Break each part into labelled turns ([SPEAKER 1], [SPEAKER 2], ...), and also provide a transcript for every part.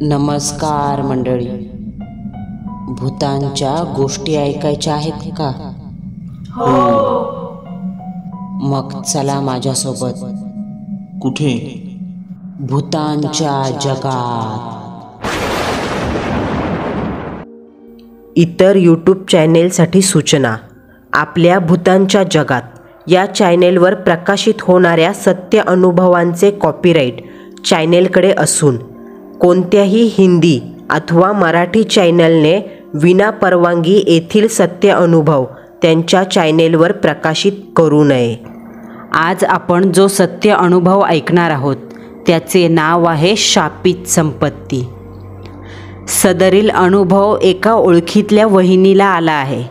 [SPEAKER 1] नमस्कार मंडळी. भूतांच्या गोष्टी ऐकायच्या आहेत का? मग चला माझ्यासोबत.
[SPEAKER 2] कुठे?
[SPEAKER 1] भूतांच्या जगात.
[SPEAKER 3] इतर यूट्यूब चॅनेलसाठी सूचना. आपल्या भूतांच्या जगात या चॅनेलवर प्रकाशित होणाऱ्या सत्य अनुभवांचे कॉपीराईट चॅनेलकडे असून कोणत्याही हिंदी अथवा मराठी चॅनलने विना परवानगी येथील सत्य अनुभव त्यांच्या चॅनेलवर प्रकाशित करू नये.
[SPEAKER 1] आज आपण जो सत्य अनुभव ऐकणार आहोत त्याचे नाव आहे शापित संपत्ती. सदरील अनुभव एका ओळखीतल्या वहिनीला आला आहे.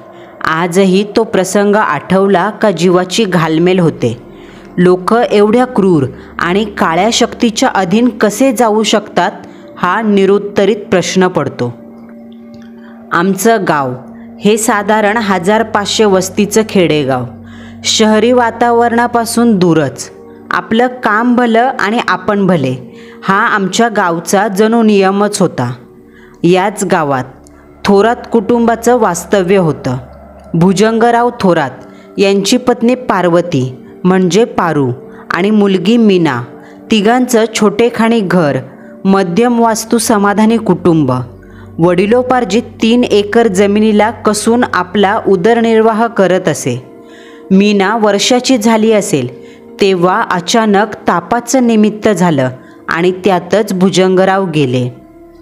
[SPEAKER 1] आजही तो प्रसंग आठवला का जीवाची घालमेल होते. लोक एवढ्या क्रूर आणि काळ्या शक्तीच्या अधीन कसे जाऊ शकतात हा निरुत्तरित प्रश्न पडतो. आमचं गाव हे साधारण 1500 वस्तीचं खेडेगाव. शहरी वातावरणापासून दूरच. आपलं काम भलं आणि आपण भले हा आमच्या गावचा जणू नियमच होता. याच गावात थोरात कुटुंबाचं वास्तव्य होतं. भुजंगराव थोरात यांची पत्नी पार्वती म्हणजे पारू आणि मुलगी मीना. तिघांचं छोटेखानी घर, मध्यम वास्तू समाधानी कुटुंब. वडिलोपार्जित 3 एकर जमिनीला कसून आपला उदरनिर्वाह करत असे. मीना वर्षाची झाली असेल तेव्हा अचानक तापाचं निमित्त झालं आणि त्यातच भुजंगराव गेले.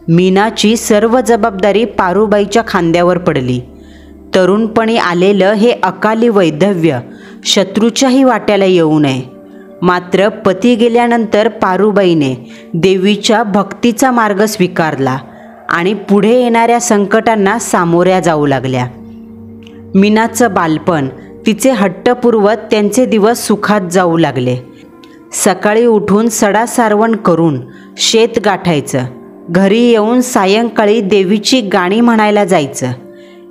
[SPEAKER 1] मीनाची सर्व जबाबदारी पारूबाईच्या खांद्यावर पडली. तरुणपणी आलेलं हे अकाली वैधव्य शत्रूच्याही वाट्याला येऊ नये. मात्र पती गेल्यानंतर पारूबाईने देवीच्या भक्तीचा मार्ग स्वीकारला आणि पुढे येणाऱ्या संकटांना सामोऱ्या जाऊ लागल्या. मीनाचं बालपण, तिचे हट्ट पुरवत त्यांचे दिवस सुखात जाऊ लागले. सकाळी उठून सडा सारवण करून शेत गाठायचं. घरी येऊन सायंकाळी देवीची गाणी म्हणायला जायचं.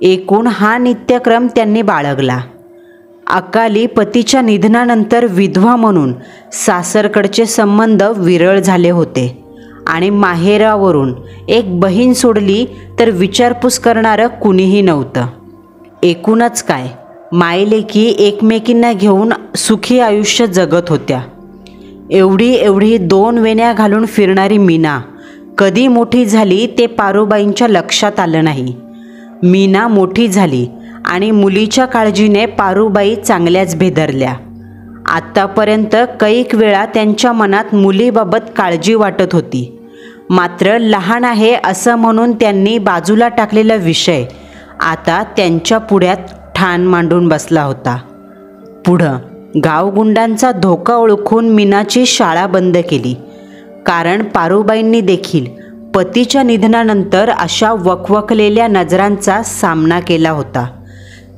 [SPEAKER 1] एकूण हा नित्यक्रम त्यांनी बाळगला. अकाली पतीच्या निधनानंतर विधवा म्हणून सासरकडचे संबंध विरळ झाले होते आणि माहेरावरून एक बहीण सोडली तर विचारपूस करणारं कुणीही नव्हतं. एकूणच काय, मायलेकी एकमेकींना घेऊन सुखी आयुष्य जगत होत्या. एवढी 2 वेण्या घालून फिरणारी मीना कधी मोठी झाली ते पारूबाईंच्या लक्षात आलं नाही. मीना मोठी झाली आणि मुलीच्या काळजीने पारूबाई चांगल्याच भेदरल्या. आत्तापर्यंत कैक वेळा त्यांच्या मनात मुलीबाबत काळजी वाटत होती. मात्र लहान आहे असं म्हणून त्यांनी बाजूला टाकलेला विषय आता त्यांच्या पुढ्यात ठाण मांडून बसला होता. पुढं गावगुंडांचा धोका ओळखून मीनाची शाळा बंद केली. कारण पारूबाईंनी देखील पतीच्या निधनानंतर अशा वकवकलेल्या नजरांचा सामना केला होता.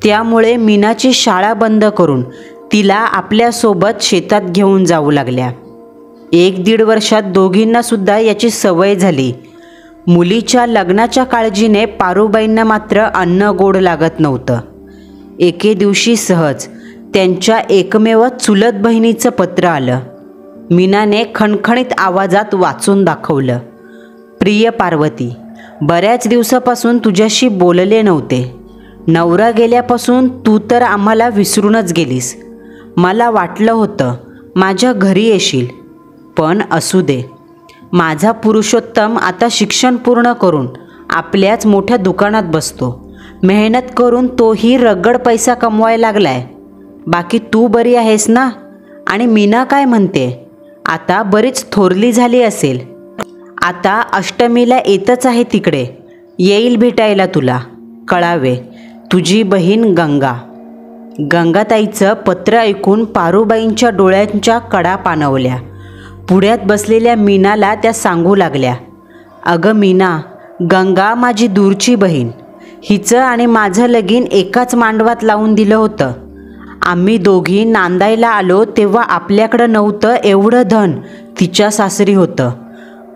[SPEAKER 1] त्यामुळे मीनाची शाळा बंद करून तिला आपल्यासोबत शेतात घेऊन जाऊ लागल्या. 1-1.5 वर्षात दोघींनासुद्धा याची सवय झाली. मुलीच्या लग्नाच्या काळजीने पारूबाईंना मात्र अन्न गोड लागत नव्हतं. एके दिवशी सहज त्यांच्या एकमेव चुलत बहिणीचं पत्र आलं. मीनाने खणखणीत आवाजात वाचून दाखवलं. प्रिय पार्वती, बऱ्याच दिवसापासून तुझ्याशी बोलले नव्हते. नवरा गेल्यापासून तू तर आम्हाला विसरूनच गेलीस. मला वाटलं होतं माझ्या घरी येशील, पण असू दे. माझा पुरुषोत्तम आता शिक्षण पूर्ण करून आपल्याच मोठ्या दुकानात बसतो. मेहनत करून तोही रगड पैसा कमवायला लागलाय. बाकी तू बरी आहेस ना? आणि मीना काय म्हणते? आता बरीच थोरली झाली असेल. आता अष्टमीला येतच आहे तिकडे. येईल भेटायला तुला. कळावे, तुझी बहीण गंगा. गंगाताईचं पत्र ऐकून पारूबाईंच्या डोळ्यांच्या कडा पाणवल्या. पुढ्यात बसलेल्या मीनाला त्या सांगू लागल्या, अगं मीना, गंगा माझी दूरची बहीण. हिचं आणि माझं लगीन एकाच मांडवात लावून दिलं होतं. आम्ही दोघी नांदायला आलो तेव्हा आपल्याकडं नव्हतं एवढं धन तिच्या सासरी होतं.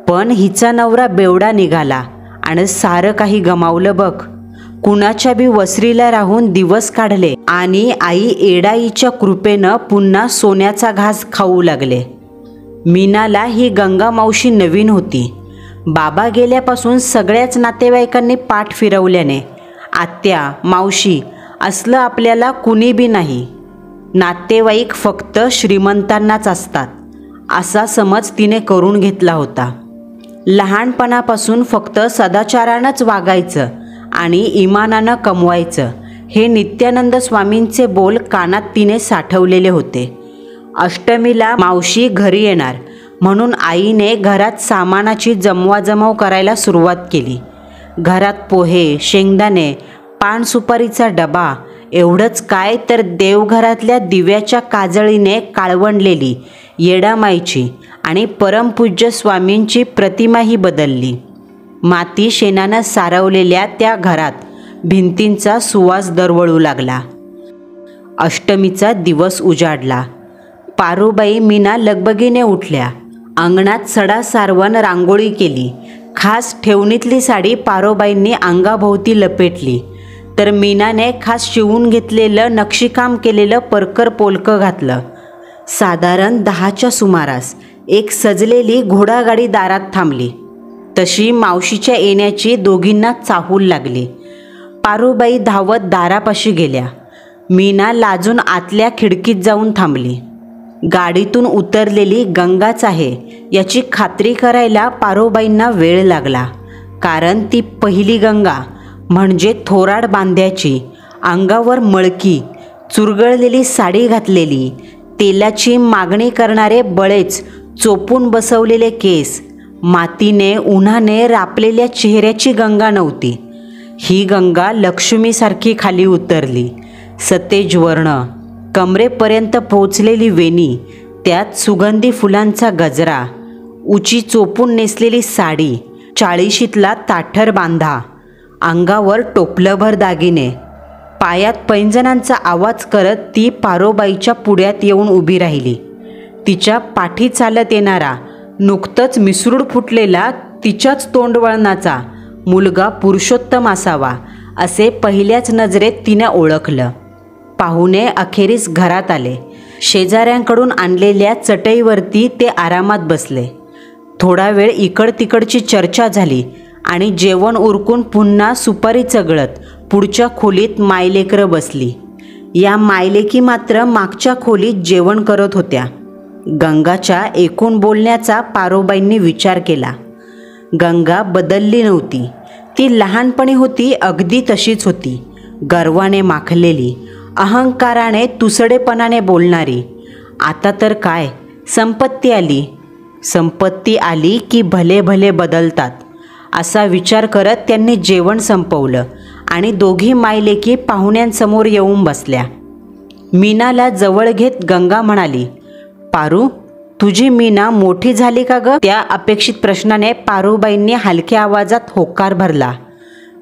[SPEAKER 1] पण हिचा नवरा बेवडा निघाला आणि सारं काही गमावलं बघ. कुणाच्या बी वसरीला राहून दिवस काढले आणि आई एडाईच्या कृपेनं पुन्हा सोन्याचा घास खाऊ लागले. मीनाला ही गंगा मावशी नवीन होती. बाबा गेल्यापासून सगळ्याच नातेवाईकांनी पाठ फिरवल्याने आत्या मावशी असलं आपल्याला कुणी बी नाही. नातेवाईक फक्त श्रीमंतांनाच असतात असा समज तिने करून घेतला होता. लहानपणापासून फक्त सदाचारानंच वागायचं आणि इमानानं कमवायचं हे नित्यानंद स्वामींचे बोल कानात तिने साठवलेले होते. अष्टमीला मावशी घरी येणार म्हणून आईने घरात सामानाची जमवाजमव करायला सुरुवात केली. घरात पोहे, शेंगदाणे, पान सुपारीचा डबा एवढंच काय तर देवघरातल्या दिव्याच्या काजळीने काळवंडलेली येडामाईची आणि परमपूज्य स्वामींची प्रतिमाही बदलली. माती शेणानं सारवलेल्या त्या घरात भिंतींचा सुवास दरवळू लागला. अष्टमीचा दिवस उजाडला. पारूबाई मीना लगबगीने उठल्या. अंगणात सडा सारवण रांगोळी केली. खास ठेवणीतली साडी पारोबाईंनी अंगाभोवती लपेटली तर मीनाने खास शिवून घेतलेलं नक्षीकाम केलेलं परकर पोलकं घातलं. साधारण 10च्या सुमारास एक सजलेली घोडागाडी दारात थांबली. तशी मावशीच्या येण्याची दोघींना चाहूल लागली. पारूबाई धावत दारापाशी गेल्या. मीना लाजून आतल्या खिडकीत जाऊन थांबली. गाडीतून उतरलेली गंगाच आहे याची खात्री करायला पारोबाईंना वेळ लागला. कारण ती पहिली गंगा म्हणजे थोराड बांध्याची, अंगावर मळकी, चुरगळलेली साडी घातलेली, तेलाची मागणी करणारे बळेच चोपून बसवलेले केस, मातीने उन्हाने रापलेल्या चेहऱ्याची गंगा नव्हती. ही गंगा लक्ष्मीसारखी खाली उतरली. सतेज वर्ण, कमरेपर्यंत पोचलेली वेणी, त्यात सुगंधी फुलांचा गजरा, उची चोपून नेसलेली साडी, 40शीतला ताठर बांधा, अंगावर टोपलभर दागिने, पायात पैंजणांचा आवाज करत ती पारोबाईच्या पुढ्यात येऊन उभी राहिली. तिच्या पाठी चालत येणारा, नुकतंच मिसरूड फुटलेला, तिच्याच तोंडवळणाचा मुलगा पुरुषोत्तम असावा असे पहिल्याच नजरेत तिने ओळखलं. पाहुणे अखेरीस घरात आले. शेजाऱ्यांकडून आणलेल्या चटईवरती ते आरामात बसले. थोडा वेळ इकड तिकडची चर्चा झाली आणि जेवण उरकून पुन्हा सुपारी चगळत पुढच्या खोलीत मायलेकरं बसली. या मायलेकी मात्र मागच्या खोलीत जेवण करत होत्या. गंगाच्या एकूण बोलण्याचा पारोबाईंनी विचार केला. गंगा बदलली नव्हती. ती लहानपणी होती अगदी तशीच होती. गर्वाने माखलेली, अहंकाराने तुसडेपणाने बोलणारी. आता तर काय, संपत्ती आली. संपत्ती आली की भले भले बदलतात असा विचार करत त्यांनी जेवण संपवलं आणि दोघी मायलेकी पाहुण्यांसमोर येऊन बसल्या. मीनाला जवळ घेत गंगा म्हणाली, पारू, तुझी मीना मोठी झाली का ग? त्या अपेक्षित प्रश्नाने पारूबाईंनी हलक्या आवाजात होकार भरला.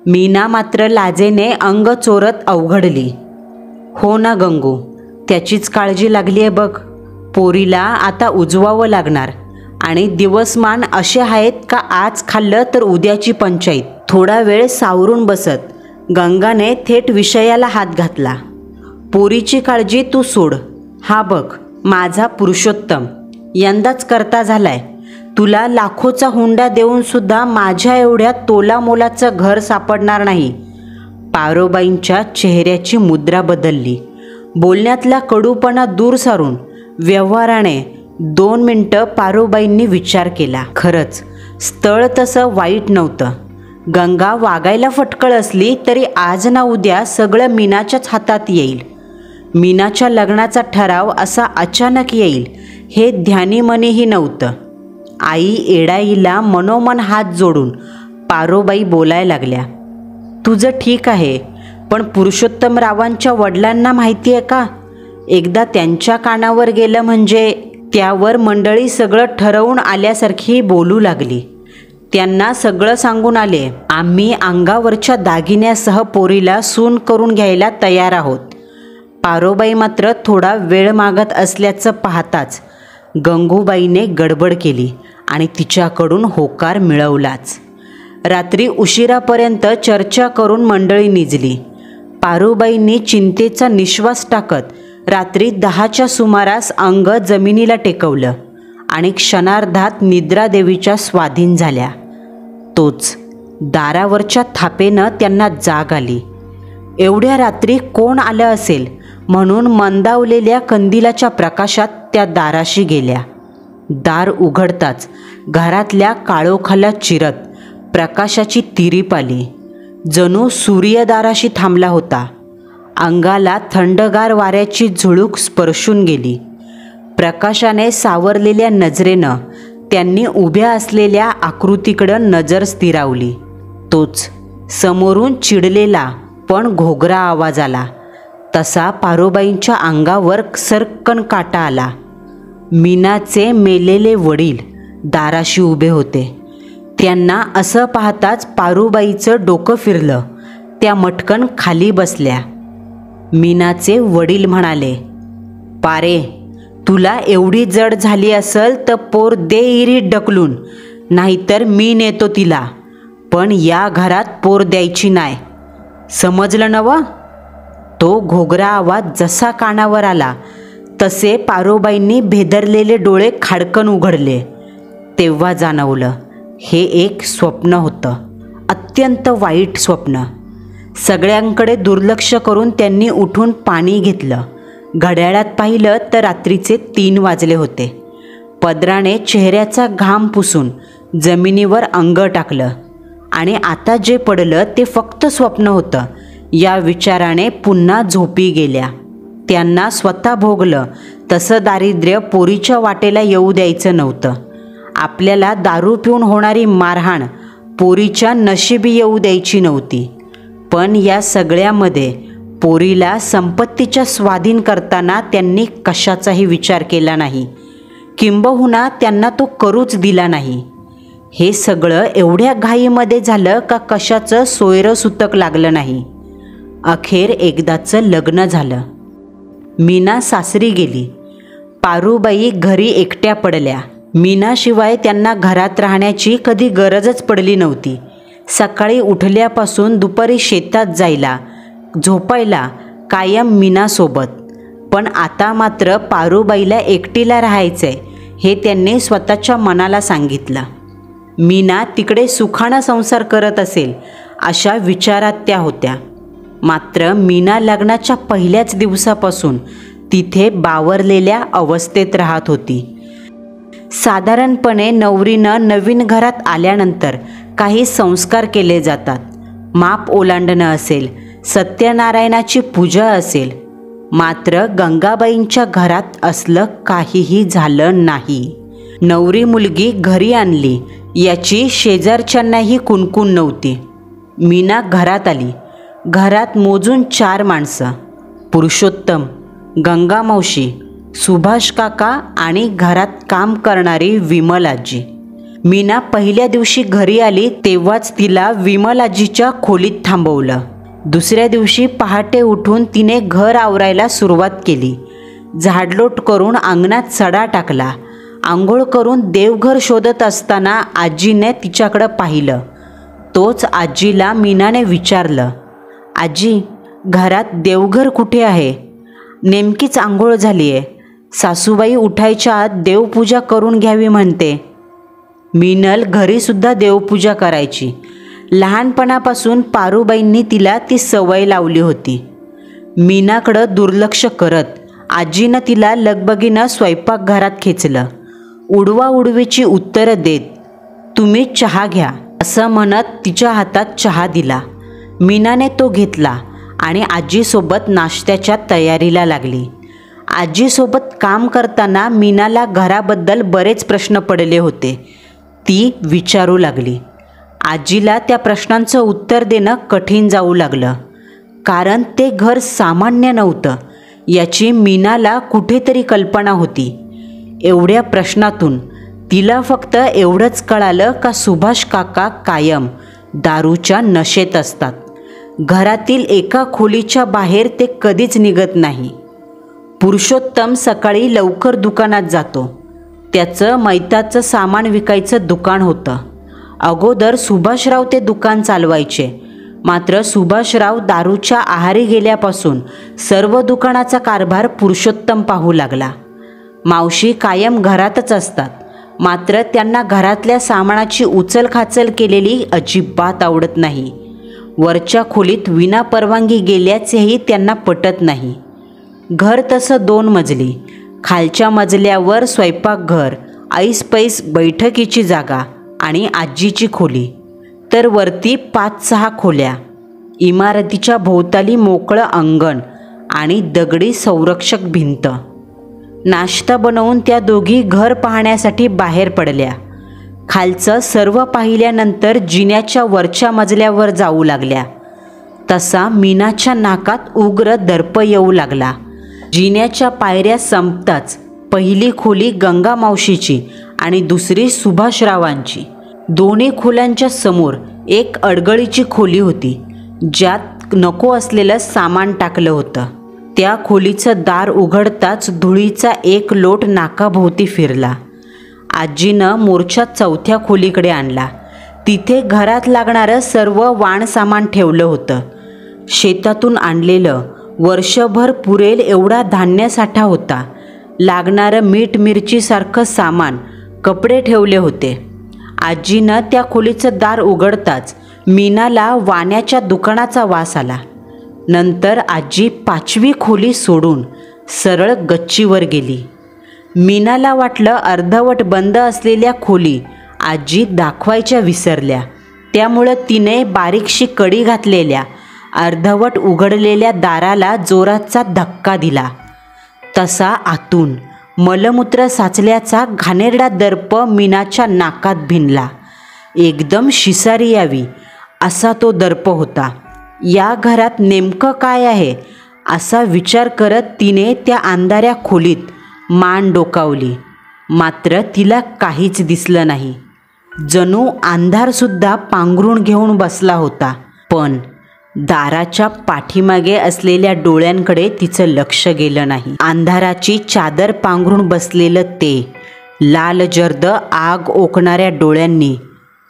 [SPEAKER 1] मीना मात्र लाजेने अंग चोरत अवघडली. हो ना गंगू, त्याचीच काळजी लागली आहे बघ. पोरीला आता उजवावं लागणार आणि दिवसमान असे आहेत का आज खाल्लं तर उद्याची पंचायत. थोडा वेळ सावरून बसत गंगाने थेट विषयाला हात घातला. पोरीची काळजी तू सोड. हा बघ, माझा पुरुषोत्तम यंदाच करता झालाय. तुला लाखोचा हुंडा देऊन सुद्धा माझ्या एवढ्या तोला मोलाचं घर सापडणार नाही. पारोबाईंच्या चेहऱ्याची मुद्रा बदलली. बोलण्यातला कडूपणा दूर सारून व्यवहाराने 2 मिनिटं पारोबाईंनी विचार केला. खरंच स्थळ तसं वाईट नव्हतं. गंगा वागायला फटकळ असली तरी आज ना उद्या सगळं मीनाच्याच हातात येईल. मीनाच्या लग्नाचा ठराव असा अचानक येईल हे ध्यानीमनीही नव्हतं. आई एडाईला मनोमन हात जोडून पारोबाई बोलायला लागल्या. तुझं ठीक आहे, पण पुरुषोत्तमरावांच्या वडिलांना माहिती आहे का? एकदा त्यांच्या कानावर गेलं म्हणजे त्यावर मंडळी सगळं ठरवून आल्यासारखी बोलू लागली. त्यांना सगळं सांगून आले, आम्ही अंगावरच्या दागिन्यासह पोरीला सून करून घ्यायला तयार आहोत. पारोबाई मात्र थोडा वेळ मागत असल्याचं पाहताच गंगूबाईने गडबड केली आणि तिच्याकडून होकार मिळवलाच. रात्री उशिरापर्यंत चर्चा करून मंडळी निजली. पारूबाईंनी चिंतेचा निश्वास टाकत रात्री 10च्या सुमारास अंग जमिनीला टेकवलं आणि क्षणार्धात निद्रादेवीच्या स्वाधीन झाल्या. तोच. दारावरच्या थापेनं त्यांना जाग आली. एवढ्या रात्री कोण आलं असेल म्हणून मंदावलेल्या कंदिलाच्या प्रकाशात त्या दाराशी गेल्या. दार उघडताच घरातल्या काळोखाला चिरत प्रकाशाची तिरीप आली. जणू सूर्य दाराशी थांबला होता. अंगाला थंडगार वाऱ्याची झुळूक स्पर्शून गेली. प्रकाशाने सावरलेल्या नजरेनं त्यांनी उभ्या असलेल्या आकृतीकडं नजर स्थिरावली. तोच. समोरून चिडलेला पण घोगरा आवाज आला. तसा पारोबाईंच्या अंगावर सरकन काटा आला. मीनाचे मेलेले वडील दाराशी उभे होते. त्यांना असं पाहताच पारूबाईचं डोकं फिरलं. त्या मटकन खाली बसल्या. मीनाचे वडील म्हणाले, पारे, तुला एवढी जड झाली असेल तर पोर दे इरीत ढकलून, नाहीतर मी नेतो तिला. पण या घरात पोर द्यायची नाही, समजलं नवं? तो घोगरा आवाज जसा कानावर आला तसे पारोबाईंनी भेदरलेले डोळे खाडकन उघडले. तेव्हा जाणवलं हे एक स्वप्न होतं, अत्यंत वाईट स्वप्न. सगळ्यांकडे दुर्लक्ष करून त्यांनी उठून पाणी घेतलं. घड्याळात पाहिलं तर रात्रीचे 3 वाजले होते. पदराने चेहऱ्याचा घाम पुसून जमिनीवर अंग टाकलं आणि आता जे पडलं ते फक्त स्वप्न होतं या विचाराने पुन्हा झोपी गेल्या. त्यांना स्वतः भोगलं तसं दारिद्र्य पोरीच्या वाटेला येऊ द्यायचं नव्हतं. आपल्याला दारू पिऊन होणारी मारहाण पोरीच्या नशिबी येऊ द्यायची नव्हती. पण या सगळ्यामध्ये पोरीला संपत्तीच्या स्वाधीन करताना त्यांनी कशाचाही विचार केला नाही, किंबहुना त्यांना तो करूच दिला नाही. हे सगळं एवढ्या घाईमध्ये झालं का कशाचं सोयरं सुतक लागलं नाही. अखेर एकदाचं लग्न झालं. मीना सासरी गेली. पारूबाई घरी एकट्या पडल्या. मीनाशिवाय त्यांना घरात राहण्याची कधी गरजच पडली नव्हती. सकाळी उठल्यापासून दुपारी शेतात जायला, झोपायला कायम मीनासोबत. पण आता मात्र पारूबाईला एकटीला राहायचंय हे त्यांनी स्वतःच्या मनाला सांगितलं. मीना तिकडे सुखाणा संसार करत असेल अशा विचारात त्या होत्या. मात्र मीना लग्नाच्या पहिल्याच दिवसापासून तिथे बावरलेल्या अवस्थेत राहत होती. साधारणपणे नवरीनं नवीन घरात आल्यानंतर काही संस्कार केले जातात. माप ओलांडणं असेल, सत्यनारायणाची पूजा असेल. मात्र गंगाबाईंच्या घरात असलं काहीही झालं नाही. नवरी मुलगी घरी आणली याची शेजारच्यांनाही कुणकुण नव्हती. मीना घरात आली. घरात मोजून 4 माणसं, पुरुषोत्तम, गंगामावशी, सुभाष काका आणि घरात काम करणारी विमलाजी. मीना पहिल्या दिवशी घरी आली तेव्हाच तिला विमलाजीच्या खोलीत थांबवलं. दुसऱ्या दिवशी पहाटे उठून तिने घर आवरायला सुरुवात केली. झाडलोट करून अंगणात सडा टाकला. आंघोळ करून देवघर शोधत असताना आजीने तिच्याकडं पाहिलं. तोच आजीला मीनाने विचारलं, आजी, घरात देवघर कुठे आहे? नेमकीच आंघोळ झाली आहे. सासूबाई उठायच्या आत देवपूजा करून घ्यावी म्हणते. मीनल घरीसुद्धा देवपूजा करायची. लहानपणापासून पारूबाईंनी तिला ती सवय लावली होती. मीनाकडं दुर्लक्ष करत आजीनं तिला लगबगीनं स्वयंपाकघरात खेचलं. उडवाउडवीची उत्तरं देत, तुम्ही चहा घ्या असं म्हणत तिच्या हातात चहा दिला. मीनाने तो घेतला आणि आजीसोबत नाश्त्याच्या तयारीला लागली. आजीसोबत काम करताना मीनाला घराबद्दल बरेच प्रश्न पडले होते. ती विचारू लागली. आजीला त्या प्रश्नांचं उत्तर देणं कठीण जाऊ लागलं. कारण ते घर सामान्य नव्हतं याची मीनाला कुठेतरी कल्पना होती. एवढ्या प्रश्नातून तिला फक्त एवढंच कळालं का सुभाष काका कायम दारूच्या नशेत असतात. घरातील एका खोलीच्या बाहेर ते कधीच निघत नाही. पुरुषोत्तम सकाळी लवकर दुकानात जातो. त्याचं मैताचं सामान विकायचं दुकान होतं. अगोदर सुभाषराव ते दुकान चालवायचे. मात्र सुभाषराव दारूच्या आहारी गेल्यापासून सर्व दुकानाचा कारभार पुरुषोत्तम पाहू लागला. मावशी कायम घरातच असतात. मात्र त्यांना घरातल्या सामानाची उचलखाचल केलेली अजिबात आवडत नाही. वरच्या खोलीत विना परवानगी गेल्याचेही त्यांना पटत नाही. घर तसं 2 मजली. खालच्या मजल्यावर स्वयंपाकघर, ऐसपैस बैठकीची जागा आणि आजीची खोली, तर वरती 5-6 खोल्या. इमारतीच्या भोवताली मोकळं अंगण आणि दगडी संरक्षक भिंत. नाश्ता बनवून त्या दोघी घर पाहण्यासाठी बाहेर पडल्या. खालचं सर्व पाहिल्यानंतर जिन्याच्या वरच्या मजल्यावर जाऊ लागल्या. तसा मीनाच्या नाकात उग्र दर्प येऊ लागला. जिन्याच्या पायऱ्या संपताच पहिली खोली गंगा मावशीची आणि दुसरी सुभाषरावांची. दोन्ही खोल्यांच्या समोर एक अडगळीची खोली होती, ज्यात नको असलेलं सामान टाकलं होतं. त्या खोलीचं दार उघडताच धुळीचा एक लोट नाकाभोवती फिरला. आजीनं मोर्चा 4थ्या खोलीकडे आणला. तिथे घरात लागणारं सर्व वाण सामान ठेवलं होतं. शेतातून आणलेलं, वर्षभर पुरेल एवढा धान्य साठा होता. लागणारं मीठ मिरचीसारखं सामान, कपडे ठेवले होते. आजीनं त्या खोलीचं दार उघडताच मीनाला वाण्याच्या दुकानाचा वास आला. नंतर आजी 5वी खोली सोडून सरळ गच्चीवर गेली. मीनाला वाटलं अर्धवट बंद असलेल्या खोली आजी दाखवायच्या विसरल्या. त्यामुळं तिने बारीकशी कडी घातलेल्या अर्धवट उघडलेल्या दाराला जोराचा धक्का दिला. तसा आतून मलमूत्र साचल्याचा घाणेरडा दर्प मीनाच्या नाकात भिनला. एकदम शिसारी यावी असा तो दर्प होता. या घरात नेमकं काय आहे असा विचार करत तिने त्या अंधाऱ्या खोलीत मान डोकावली. मात्र तिला काहीच दिसलं नाही. जणू अंधारसुद्धा पांघरून घेऊन बसला होता. पण दाराच्या पाठीमागे असलेल्या डोळ्यांकडे तिचं लक्ष गेलं नाही. अंधाराची चादर पांघरून बसलेलं ते लाल जर्द आग ओकणाऱ्या डोळ्यांनी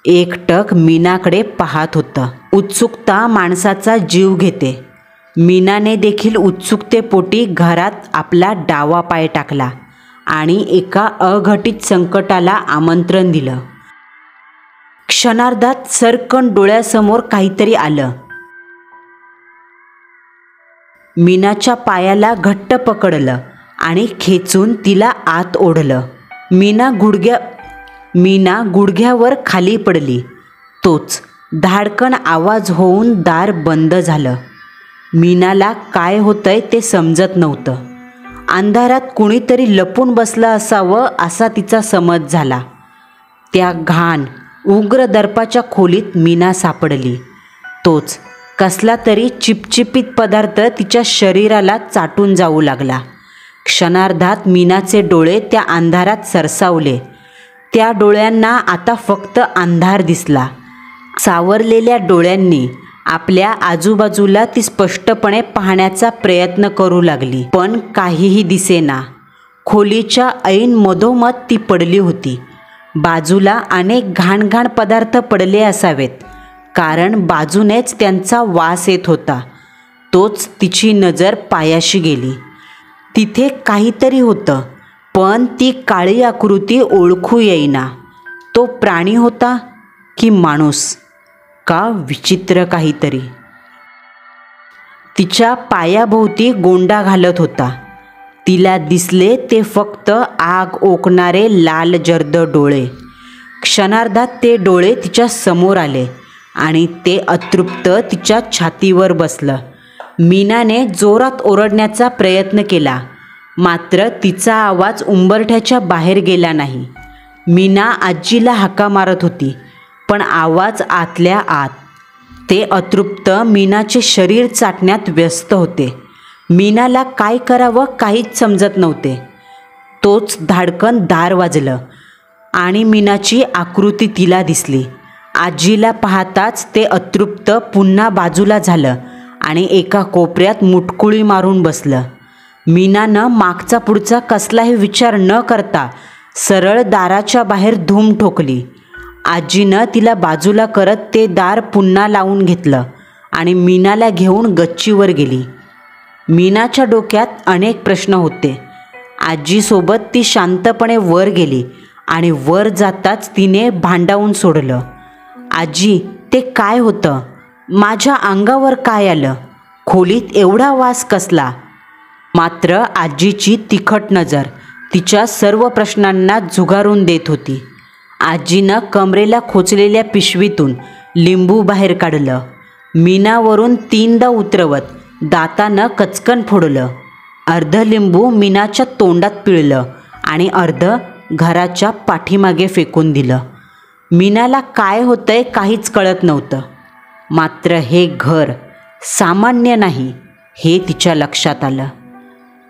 [SPEAKER 1] एकटक मीनाकडे पाहत होतं. उत्सुकता माणसाचा जीव घेते. मीनाने देखील उत्सुकतेपोटी घरात आपला डावा पाय टाकला आणि एका अघटित संकटाला आमंत्रण दिलं. क्षणार्धात सरकन डोळ्यासमोर काहीतरी आलं. मीनाच्या पायाला घट्ट पकडलं आणि खेचून तिला आत ओढलं. मीना गुडघ्यावर खाली पडली. तोच धाडकन आवाज होऊन दार बंद झालं. मीनाला काय होतंय ते समजत नव्हतं. अंधारात कुणीतरी लपून बसलं असावं असा तिचा समज झाला. त्या घाण उग्र दर्पाच्या खोलीत मीना सापडली. तोच कसला तरी चिपचिपीत पदार्थ तिच्या शरीराला चाटून जाऊ लागला. क्षणार्धात मीनाचे डोळे त्या अंधारात सरसावले. त्या डोळ्यांना आता फक्त अंधार दिसला. सावरलेल्या डोळ्यांनी आपल्या आजूबाजूला ती स्पष्टपणे पाहण्याचा प्रयत्न करू लागली. पण काहीही दिसेना. खोलीच्या ऐन मधोमध ती पडली होती. बाजूला अनेक घाण पदार्थ पडले असावेत, कारण बाजूनेच त्यांचा वास येत होता. तोच तिची नजर पायाशी गेली. तिथे काहीतरी होतं, पण ती काळी आकृती ओळखू येईना. तो प्राणी होता की माणूस, का विचित्र काहीतरी. तिच्या पायाभोवती गोंडा घालत होता. तिला दिसले ते फक्त आग ओकणारे लाल जर्द डोळे. क्षणार्धात ते डोळे तिच्या समोर आले आणि ते अतृप्त तिच्या छातीवर बसलं. मीनाने जोरात ओरडण्याचा प्रयत्न केला, मात्र तिचा आवाज उंबरठ्याच्या बाहेर गेला नाही. मीना आजीला हाका मारत होती, पण आवाज आतल्या आत. ते अतृप्त मीनाचे शरीर चाटण्यात व्यस्त होते. मीनाला काय करावं काहीच समजत नव्हते. तोच धाडकन दार वाजलं आणि मीनाची आकृती तिला दिसली. आजीला पाहताच ते अतृप्त पुन्हा बाजूला झालं आणि एका कोपऱ्यात मुटकुळी मारून बसलं. मीनानं मागचा पुढचा कसलाही विचार न करता सरळ दाराच्या बाहेर धूम ठोकली. आजीनं तिला बाजूला करत ते दार पुन्हा लावून घेतलं आणि मीनाला घेऊन गच्चीवर गेली. मीनाच्या डोक्यात अनेक प्रश्न होते. आजीसोबत ती शांतपणे वर गेली आणि वर जाताच तिने भांडावून सोडलं. आजी, ते काय होतं? माझ्या अंगावर काय आलं? खोलीत एवढा वास कसला? मात्र आजीची तिखट नजर तिच्या सर्व प्रश्नांना झुगारून देत होती. आजीनं कमरेला खोचलेल्या पिशवीतून लिंबू बाहेर काढलं. मीनावरून 3दा उतरवत दातानं कचकन फोडलं. अर्ध लिंबू मीनाच्या तोंडात पिळलं आणि अर्ध घराच्या पाठीमागे फेकून दिलं. मीनाला काय होतंय काहीच कळत नव्हतं. मात्र हे घर सामान्य नाही हे तिच्या लक्षात आलं.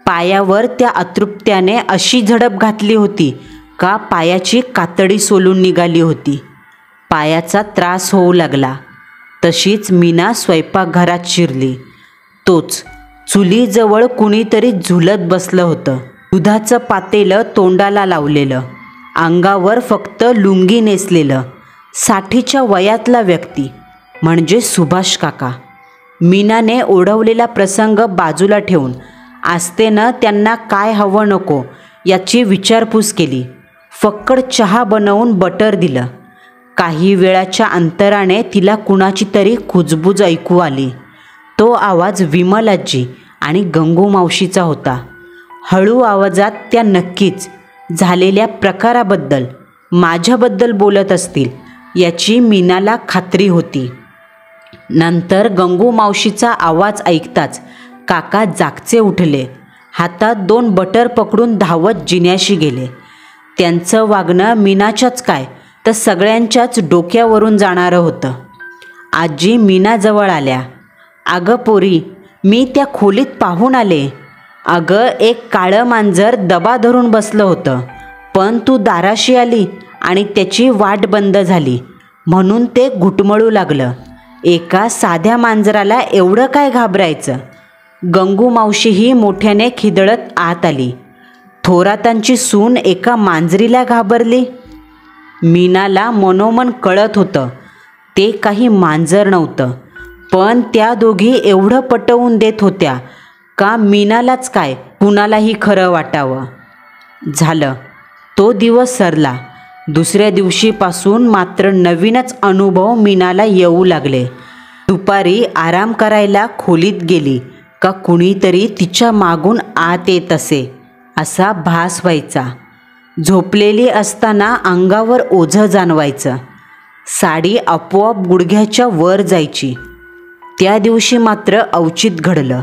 [SPEAKER 1] पायावर त्या अतृप्त्याने अशी झडप घातली होती का पायाची कातडी सोलून निघाली होती. पायाचा त्रास होऊ लागला. तशीच मीना स्वयंपाकघरात शिरली. तोच चुलीजवळ कुणीतरी झुलत बसलं होतं. दुधाचं पातेलं तोंडाला लावलेलं, अंगावर फक्त लुंगी नेसलेलं 60च्या वयातला व्यक्ती म्हणजे सुभाष काका. मीनाने ओढवलेला प्रसंग बाजूला ठेवून आस्तेनं त्यांना काय हवं नको याची विचारपूस केली. फक्कड चहा बनवून बटर दिलं. काही वेळाच्या अंतराने तिला कुणाची तरी कुजबूज ऐकू आली. तो आवाज विमलाजी आणि गंगू मावशीचा होता. हळू आवाजात त्या नक्कीच झालेल्या प्रकाराबद्दल माझ्याबद्दल बोलत असतील याची मीनाला खात्री होती. नंतर गंगू मावशीचा आवाज ऐकताच काका जागचे उठले. हातात 2 बटर पकडून धावत जिन्याशी गेले. त्यांचं वागणं मीनाच्याच काय तर सगळ्यांच्याच डोक्यावरून जाणारं होतं. आजी मीनाजवळ आल्या. अगं पोरी, मी त्या खोलीत पाहून आले. अगं, एक काळं मांजर दबा धरून बसलं होतं, पण तू दाराशी आली आणि त्याची वाट बंद झाली म्हणून ते घुटमळू लागलं. एका साध्या मांजराला एवढं काय घाबरायचं? गंगू मावशीही मोठ्याने खिदळत आत आली. थोरातांची सून एका मांजरीला घाबरली? मीनाला मनोमन कळत होतं ते काही मांजर नव्हतं, पण त्या दोघी एवढं पटवून देत होत्या का मीनालाच काय कुणालाही खरं वाटावं. झालं, तो दिवस सरला. दुसऱ्या दिवशीपासून मात्र नवीनच अनुभव मीनाला येऊ लागले. दुपारी आराम करायला खोलीत गेली का कुणीतरी तिच्या मागून आत येत असे असा भास व्हायचा. झोपलेली असताना अंगावर ओझं जाणवायचं. साडी आपोआप गुडघ्याच्या वर जायची. त्या दिवशी मात्र अवचित घडलं.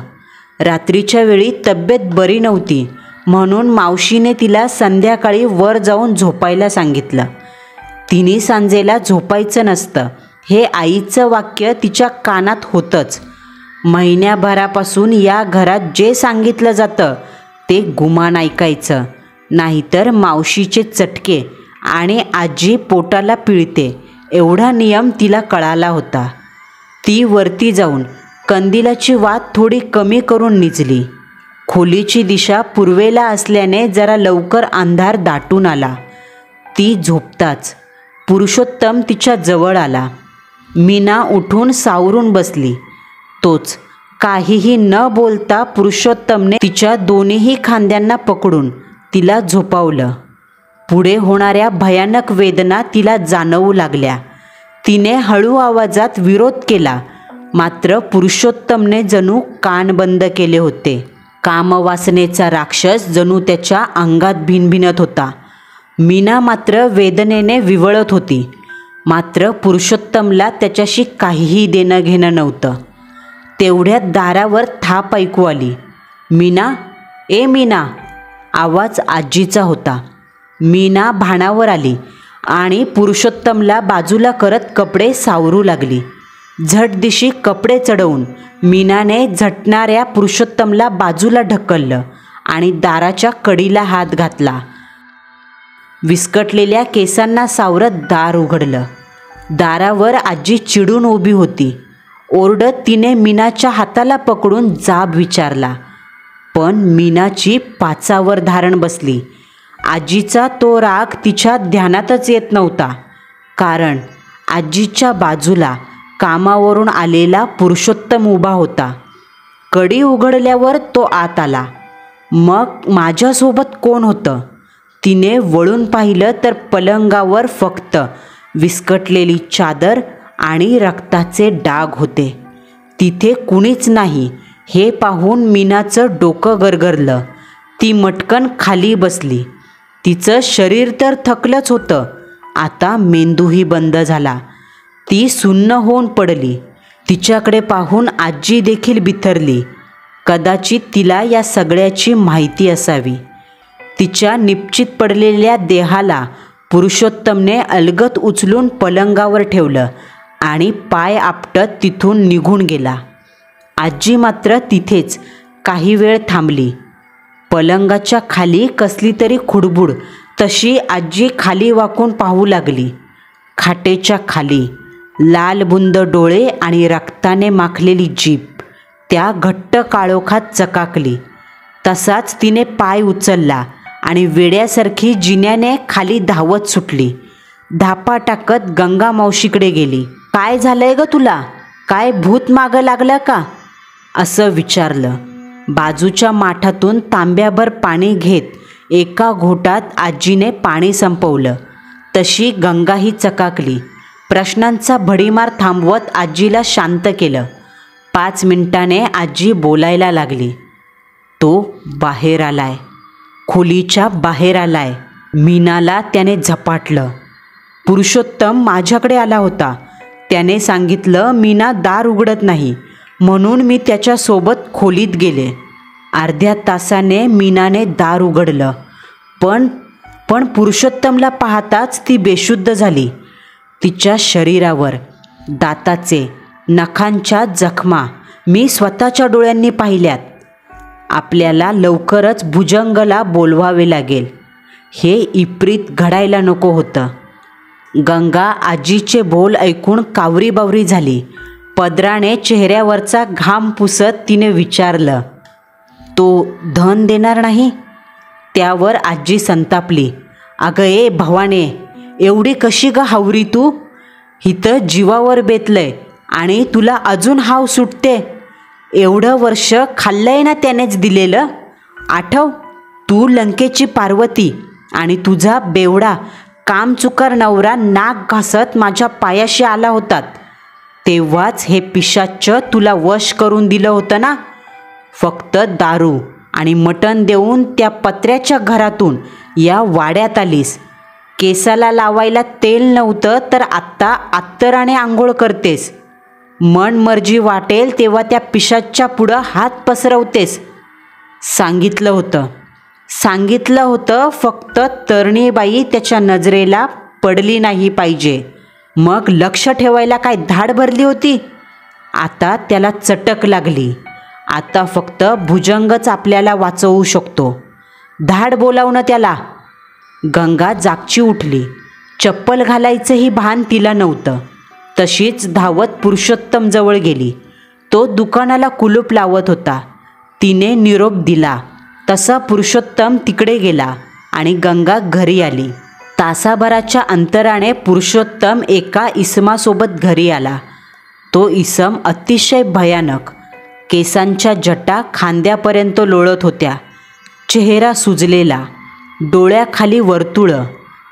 [SPEAKER 1] रात्रीच्या वेळी तब्येत बरी नव्हती म्हणून मावशीने तिला संध्याकाळी वर जाऊन झोपायला सांगितलं. तिने सांजेला झोपायचं नसतं हे आईचं वाक्य तिच्या कानात होतंच. महिन्याभरापासून या घरात जे सांगितलं जातं ते गुमान ऐकायचं, नाहीतर मावशीचे चटके आणि आजी पोटाला पिळते एवढा नियम तिला कळाला होता. ती वरती जाऊन कंदिलाची वात थोडी कमी करून निजली. खोलीची दिशा पूर्वेला असल्याने जरा लवकर अंधार दाटून आला. ती झोपताच पुरुषोत्तम तिच्या जवळ आला. मीना उठून सावरून बसली. तोच काहीही न बोलता पुरुषोत्तमने तिच्या दोन्हीही खांद्यांना पकडून तिला झोपावलं. पुढे होणाऱ्या भयानक वेदना तिला जाणवू लागल्या. तिने हळू आवाजात विरोध केला, मात्र पुरुषोत्तमने जणू कान बंद केले होते. कामवासनेचा राक्षस जणू त्याच्या अंगात भिनभिनत होता. मीना मात्र वेदनेने विवळत होती. मात्र पुरुषोत्तमला त्याच्याशी काहीही देणं घेणं नव्हतं. तेवढ्यात दारावर थाप ऐकू आली. मीना, ए मीना! आवाज आजीचा होता. मीना भानावर आली आणि पुरुषोत्तमला बाजूला करत कपडे सावरू लागली. झटदिशी कपडे चढवून मीनाने झटणाऱ्या पुरुषोत्तमला बाजूला ढकललं आणि दाराच्या कडीला हात घातला. विस्कटलेल्या केसांना सावरत दार उघडलं. दारावर आजी चिडून उभी होती. ओरडत तिने मीनाच्या हाताला पकडून जाब विचारला, पण मीनाची पाचावर धारण बसली. आजीचा तो राग तिच्या ध्यानातच येत नव्हता, कारण आजीच्या बाजूला कामावरून आलेला पुरुषोत्तम उभा होता. कडी उघडल्यावर तो आत आला. मग माझ्यासोबत कोण होतं तिने वळून पाहिलं तर पलंगावर फक्त विस्कटलेली चादर आणि रक्ताचे डाग होते. तिथे कुणीच नाही हे पाहून मीनाचं डोकं गरगरलं. ती मटकन खाली बसली. तिचं शरीर तर थकलंच होतं, आता मेंदूही बंद झाला. ती सुन्न होऊन पडली. तिच्याकडे पाहून आजी देखील बिथरली. कदाचित तिला या सगळ्याची माहिती असावी. तिच्या निपचित पडलेल्या देहाला पुरुषोत्तमने अलगद उचलून पलंगावर ठेवलं आणि पाय आपटत तिथून निघून गेला. आजी मात्र तिथेच काही वेळ थांबली. पलंगाच्या खाली कसली तरी खुडबुड, तशी आजी खाली वाकून पाहू लागली. खाटेच्या खाली लालबुंद डोळे आणि रक्ताने माखलेली जीभ त्या घट्ट काळोखात चकाकली. तसाच तिने पाय उचलला आणि वेड्यासारखी जिन्याने खाली धावत सुटली. धापा टाकत गंगा मावशीकडे गेली. काय झालंय ग तुला? काय भूत मागं लागलं का? असं विचारलं. बाजूच्या माठातून तांब्याभर पाणी घेत एका घोटात आजीने पाणी संपवलं. तशी गंगाही चकाकली. प्रश्नांचा भडीमार थांबवत आजीला शांत केलं. 5 मिनिटाने आजी बोलायला लागली. तो बाहेर आलाय, खोलीच्या बाहेर आलाय. मीनाला त्याने झपाटलं. पुरुषोत्तम माझ्याकडे आला होता. त्याने सांगितलं मीना दार उघडत नाही, म्हणून मी त्याच्यासोबत खोलीत गेले. अर्ध्या तासाने मीनाने दार उघडलं. पण पुरुषोत्तमला पाहताच ती बेशुद्ध झाली. तिच्या शरीरावर दाताचे, नखांच्या जखमा मी स्वतःच्या डोळ्यांनी पाहिल्यात. आपल्याला लवकरच भुजंगला बोलवावे लागेल. हे इप्रीत घडायला नको होतं. गंगा आजीचे बोल ऐकून कावरीबावरी झाली. पदराने चेहऱ्यावरचा घाम पुसत तिने विचारलं, तो धन देणार नाही? त्यावर आजी संतापली. अगं ए भवाने, एवढी कशी ग हावरी तू? हिथं जीवावर बेतलंय आणि तुला अजून हाव सुटते. एवढं वर्ष खाल्लंय ना त्यानेच दिलेलं. आठव, तू लंकेची पार्वती आणि तुझा बेवडा कामचुकार नवरा नाक घासत माझ्या पायाशी आला होतात. तेव्हाच हे पिशाच्च तुला वश करून दिलं होतं ना. फक्त दारू आणि मटण देऊन त्या पत्र्याच्या घरातून या वाड्यात आलीस. केसाला लावायला तेल नव्हतं तर आत्ता अत्तराने आंघोळ करतेस. मनमर्जी वाटेल तेव्हा त्या पिशाच्या पुढं हात पसरवतेस. सांगितलं होतं फक्त तरणीबाई त्याच्या नजरेला पडली नाही पाहिजे. मग लक्ष ठेवायला काय धाड भरली होती? आता त्याला चटक लागली. आता फक्त भुजंगच आपल्याला वाचवू शकतो. धाड बोलावणं त्याला. गंगा जागची उठली. चप्पल घालायचंही भान तिला नव्हतं. तशीच धावत पुरुषोत्तम जवळ गेली. तो दुकानाला कुलूप लावत होता. तिने निरोप दिला तसा पुरुषोत्तम तिकडे गेला आणि गंगा घरी आली. तासाभराच्या अंतराने पुरुषोत्तम एका इसमासोबत घरी आला. तो इसम अतिशय भयानक. केसांच्या जटा खांद्यापर्यंत लोळत होत्या. चेहरा सुजलेला, डोळ्याखाली वर्तुळं,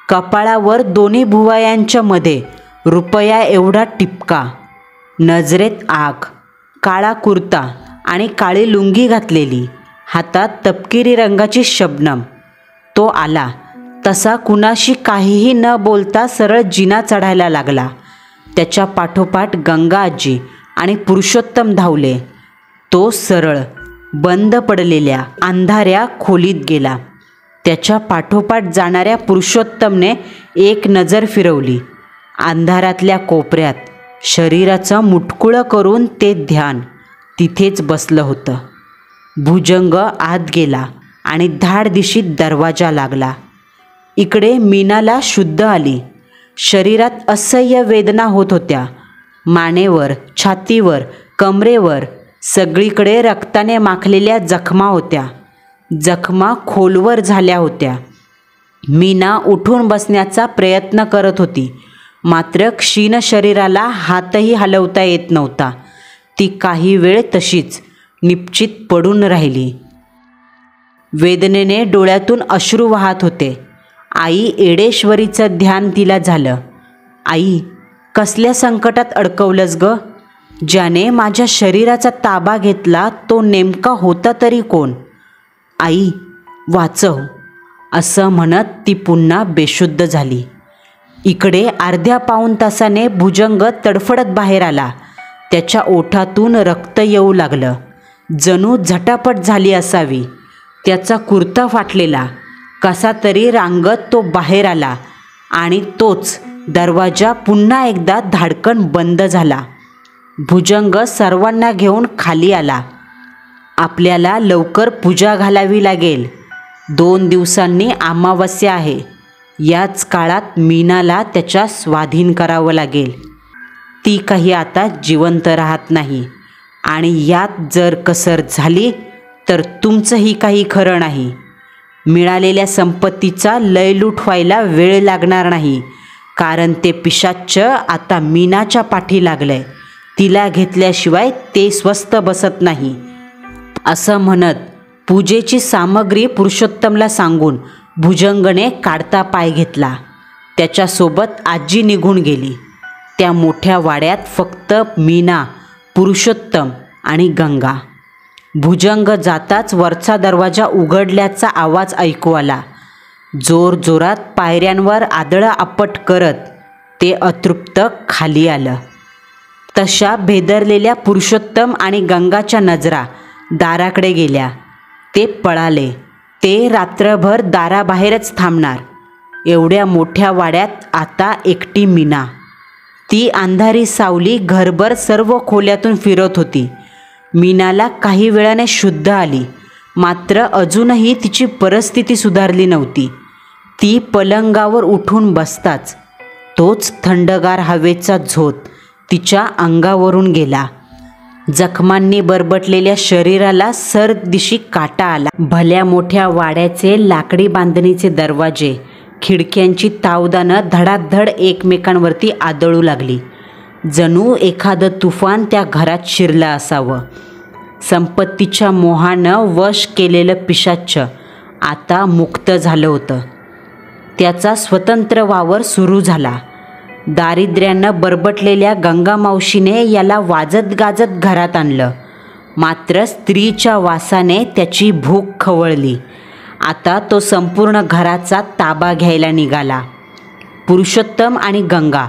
[SPEAKER 1] कपाळावर दोन्ही भुवयांच्या मध्ये रुपया एवढा टिपका, नजरेत आग, काळा कुर्ता आणि काळी लुंगी घातलेली, हातात तपकिरी रंगाची शबनम. तो आला तसा कुणाशी काहीही न बोलता सरळ जिना चढायला लागला. त्याच्या पाठोपाठ गंगा आजी आणि पुरुषोत्तम धावले. तो सरळ बंद पडलेल्या अंधाऱ्या खोलीत गेला. त्याच्या पाठोपाठ जाणाऱ्या पुरुषोत्तमने एक नजर फिरवली. अंधारातल्या कोपऱ्यात शरीराचं मुटकुळं करून ते ध्यान तिथेच बसलं होतं. भुजंग आत गेला आणि धाडदिशीत दरवाजा लागला. इकडे मीनाला शुद्ध आली. शरीरात असह्य वेदना होत होत्या. मानेवर, छातीवर, कमरेवर सगळीकडे रक्ताने माखलेल्या जखमा होत्या. जखमा खोलवर झाल्या होत्या. मीना उठून बसण्याचा प्रयत्न करत होती, मात्र क्षीण शरीराला हातही हलवता येत नव्हता. ती काही वेळ तशीच निपचित पडून राहिली. वेदनेने डोळ्यातून अश्रू वाहत होते. आई एडेश्वरीचं ध्यान तिला झालं. आई, कसल्या संकटात अडकवलंस ग? ज्याने माझ्या शरीराचा ताबा घेतला तो नेमका होता तरी कोण? आई, वाचव, असं म्हणत ती पुन्हा बेशुद्ध झाली. इकडे अर्ध्या पाऊण तासाने भुजंग तडफडत बाहेर आला. त्याच्या ओठातून रक्त येऊ लागलं. जणू झटापट झाली असावी. त्याचा कुर्ता फाटलेला. कसा तरी रांगत तो बाहेर आला आणि तोच दरवाजा पुन्हा एकदा धाडकन बंद झाला. भुजंग सर्वांना घेऊन खाली आला. आपल्याला लवकर पूजा घालावी लागेल. 2 दिवसांनी अमावस्या आहे. याच काळात मीनाला त्याच्या स्वाधीन करावं लागेल. ती काही आता जिवंत राहत नाही आणि यात जर कसर झाली तर तुमचंही काही खरं नाही. मिळालेल्या संपत्तीचा लयलूट व्हायला वेळ लागणार नाही, कारण ते पिशाच्च आता मीनाच्या पाठी लागलंय. तिला घेतल्याशिवाय ते स्वस्थ बसत नाही. असं म्हणत पूजेची सामग्री पुरुषोत्तमला सांगून भुजंगने काढता पाय घेतला. त्याच्यासोबत आजी निघून गेली. त्या मोठ्या वाड्यात फक्त मीना, पुरुषोत्तम आणि गंगा. भुजंग जाताच वरचा दरवाजा उघडल्याचा आवाज ऐकू आला. जोरजोरात पायऱ्यांवर आदळं आपट करत ते अतृप्त खाली आलं. तशा भेदरलेल्या पुरुषोत्तम आणि गंगाच्या नजरा दाराकडे गेल्या. ते पळाले. ते रात्रभर दाराबाहेरच थांबणार. एवढ्या मोठ्या वाड्यात आता एकटी मीना. ती अंधारी सावली घरभर सर्व खोल्यातून फिरत होती. मीनाला काही वेळाने शुद्ध आली, मात्र अजूनही तिची परिस्थिती सुधारली नव्हती. ती पलंगावर उठून बसताच तोच थंडगार हवेचा झोत तिच्या अंगावरून गेला. जखमांनी बरबटलेल्या शरीराला सरदिशी काटा आला. भल्या मोठ्या वाड्याचे लाकडी बांधणीचे दरवाजे, खिडक्यांची तावदानं धडाधड एकमेकांवरती आदळू लागली. जणू एखादं तुफान त्या घरात शिरलं असावं. संपत्तीच्या मोहानं वश केलेलं पिशाच्च आता मुक्त झालं होतं. त्याचा स्वतंत्र वावर सुरू झाला. दारिद्र्यानं बरबटलेल्या गंगामावशीने याला वाजत गाजत घरात आणलं, मात्र स्त्रीच्या वासाने त्याची भूक खवळली. आता तो संपूर्ण घराचा ताबा घ्यायला निघाला. पुरुषोत्तम आणि गंगा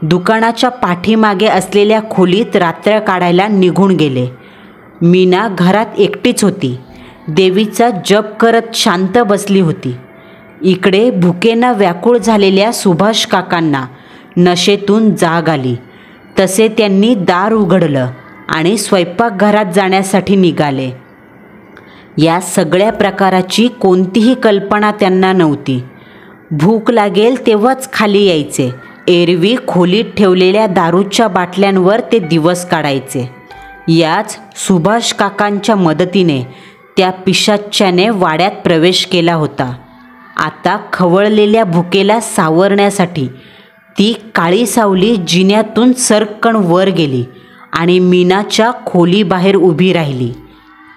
[SPEAKER 1] दुकानाच्या पाठीमागे असलेल्या खोलीत रात्र काढायला निघून गेले. मीना घरात एकटीच होती. देवीचा जप करत शांत बसली होती. इकडे भुकेनं व्याकुळ झालेल्या सुभाष काकांना नशेतून जाग आली. तसे त्यांनी दार उघडलं आणि स्वयंपाकघरात जाण्यासाठी निघाले. या सगळ्या प्रकाराची कोणतीही कल्पना त्यांना नव्हती. भूक लागेल तेव्हाच खाली यायचे. एरवी खोलीत ठेवलेल्या दारूच्या बाटल्यांवर ते दिवस काढायचे. याच सुभाष काकांच्या मदतीने त्या पिशाच्याने वाड्यात प्रवेश केला होता. आता खवळलेल्या भुकेला सावरण्यासाठी ती काळी सावली जिन्यातून सरकण वर गेली आणि मीनाच्या खोलीबाहेर उभी राहिली.